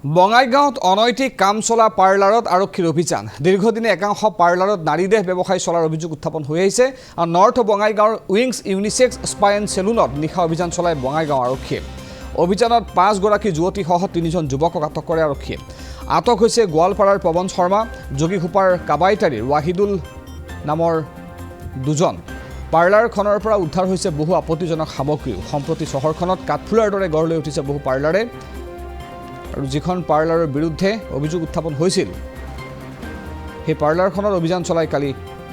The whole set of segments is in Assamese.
বঙাইগাঁৱত অনৈতিক কাম চলা পাৰ্লাৰত আৰক্ষীৰ অভিযান দীৰ্ঘদিনে একাংশ পাৰ্লাৰত নাৰীদেহ ব্যৱসায় চলাৰ অভিযোগ উত্থাপন হৈ আহিছে আৰু নৰ্থ বঙাইগাঁৱৰ উইংছ ইউনিচেক্স স্পা এণ্ড চেলুনত নিশা অভিযান চলাই বঙাইগাঁও আৰক্ষীয়ে অভিযানত 5 গৰাকী যুৱতীসহ 3জন যুৱকক আটক কৰে আৰক্ষীয়ে আটক হৈছে গোৱালপাৰাৰ পৱন শৰ্মা যোগীঘোপাৰ কাবাইতাৰীৰ ৱাহিদুল নামৰ দুজন পাৰ্লাৰখনৰ পৰা উদ্ধাৰ হৈছে বহু আপত্তিজনক সামগ্ৰীও সম্প্ৰতি চহৰখনত কাঠফুলাৰ দৰে গঢ় লৈ উঠিছে বহু পাৰ্লাৰে আৰু যিখন পাৰ্লাৰৰ বিৰুদ্ধে অভিযোগ উত্থাপন হৈছিল সেই পাৰ্লাৰখনৰ অভিযান চলাই কালি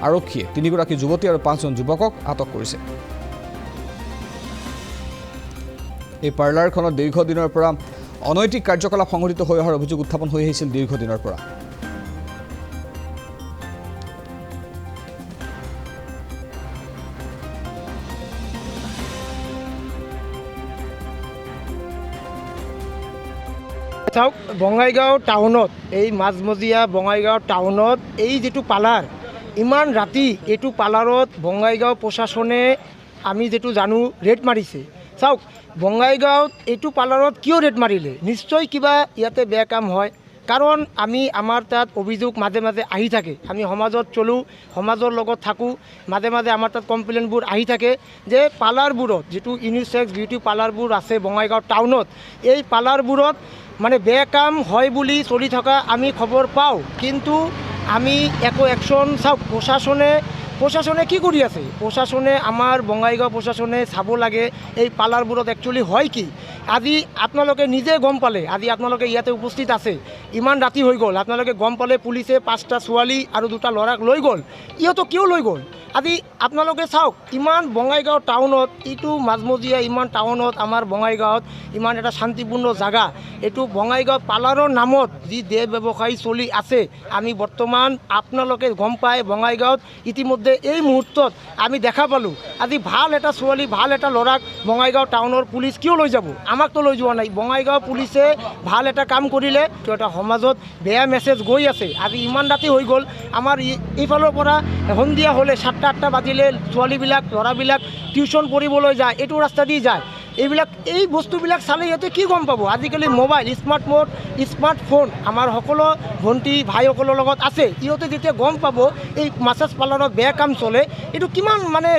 আৰক্ষীয়ে 3 গৰাকী যুৱতী আৰু 5জন যুৱকক আটক কৰিছে এই পাৰ্লাৰখনত দীৰ্ঘদিনৰ পৰা অনৈতিক কাৰ্যকলাপ সংঘটিত হৈ অহাৰ অভিযোগ উত্থাপন হৈ আহিছিল দীৰ্ঘদিনৰ পৰা বঙাইগাঁও টাউনত এই মাজমজিয়া বঙাইগাঁও টাউনত এই যেটো পাৰ্লাৰ ইমান ৰাতি এইটো পাৰ্লাৰত বঙাইগাঁও প্ৰশাসনে আমি যেটো জানো ৰেড মাৰিছে চাওক বঙাইগাঁৱত এইটো পাৰ্লাৰত কিয় ৰেড মাৰিলে নিশ্চয় কিবা ইয়াতে বেয়া কাম হয় কাৰণ আমি আমাৰ তাত অভিযোগ মাজে মাজে আহি থাকে আমি সমাজত চলো সমাজৰ লগত থাকোঁ মাজে মাজে আমাৰ তাত কমপ্লেইনবোৰ আহি থাকে যে পাৰ্লাৰবোৰত যেটো ইউনিচেক্স বিউটি পাৰ্লাৰবোৰ আছে বঙাইগাঁও টাউনত এই পাৰ্লাৰবোৰত মানে বেয়া কাম হয় বুলি চলি থকা আমি খবৰ পাওঁ কিন্তু আমি একো একশ্যন চাওক প্ৰশাসনে কি কৰি আছে প্ৰশাসনে আমাৰ বঙাইগাঁও প্ৰশাসনে চাব লাগে এই পাৰ্লাৰবোৰত একচুৱেলি হয় কি আজি আপোনালোকে নিজে গম পালে আজি আপোনালোকে ইয়াতে উপস্থিত আছে ইমান ৰাতি হৈ গ'ল আপোনালোকে গম পালে পুলিচে 5টা ছোৱালী আৰু 2টা ল'ৰাক লৈ গ'ল ইহঁতক কিয় লৈ গ'ল আজি আপোনালোকে চাওক ইমান বঙাইগাঁও টাউনত এইটো মাজমজিয়া ইমান টাউনত আমাৰ বঙাইগাঁৱত ইমান এটা শান্তিপূৰ্ণ জাগা এইটো বঙাইগাঁও পাৰ্লাৰৰ নামত যি দেহ ব্যৱসায়ী চলি আছে আমি বৰ্তমান আপোনালোকে গম পায় বঙাইগাঁৱত ইতিমধ্যে এই মুহূৰ্তত আমি দেখা পালোঁ আজি ভাল এটা ছোৱালী ভাল এটা ল'ৰাক বঙাইগাঁও টাউনৰ পুলিচ কিয় লৈ যাব আমাকতো লৈ যোৱা নাই বঙাইগাঁও পুলিচে ভাল এটা কাম কৰিলে তো এটা সমাজত বেয়া মেছেজ গৈ আছে আজি ইমান ৰাতি হৈ গ'ল আমাৰ এইফালৰ পৰা সন্ধিয়া হ'লে 7টা বাজিলে ছোৱালীবিলাক ল'ৰাবিলাক টিউশ্যন পঢ়িবলৈ যায় এইটো ৰাস্তা দি যায় এই বস্তুবিলাক চালে ইহঁতে কি গম পাব আজিকালি মোবাইল স্মাৰ্টফোন আমাৰ সকলো ভণ্টি ভাইসকলৰ লগত আছে ইহঁতে যেতিয়া গম পাব এই মাছাজ পাৰ্লাৰত বেয়া কাম চলে এইটো কিমান মানে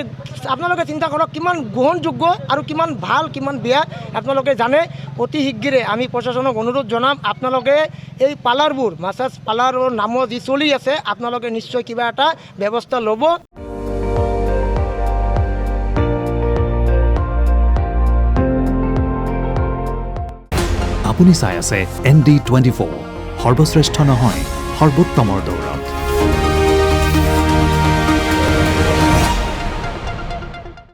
আপোনালোকে চিন্তা কৰক কিমান গ্ৰহণযোগ্য আৰু কিমান ভাল কিমান বেয়া আপোনালোকে জানে অতি শীঘ্ৰে আমি প্ৰশাসনক অনুৰোধ জনাম আপোনালোকে এই পাৰ্লাৰবোৰ মাছাজ পাৰ্লাৰৰ নামত যি চলি আছে আপোনালোকে নিশ্চয় কিবা এটা ব্যৱস্থা ল'ব আপুনি চাই আছে ND24 সৰ্বশ্ৰেষ্ঠ নহয় সৰ্বোত্তমৰ দৌৰ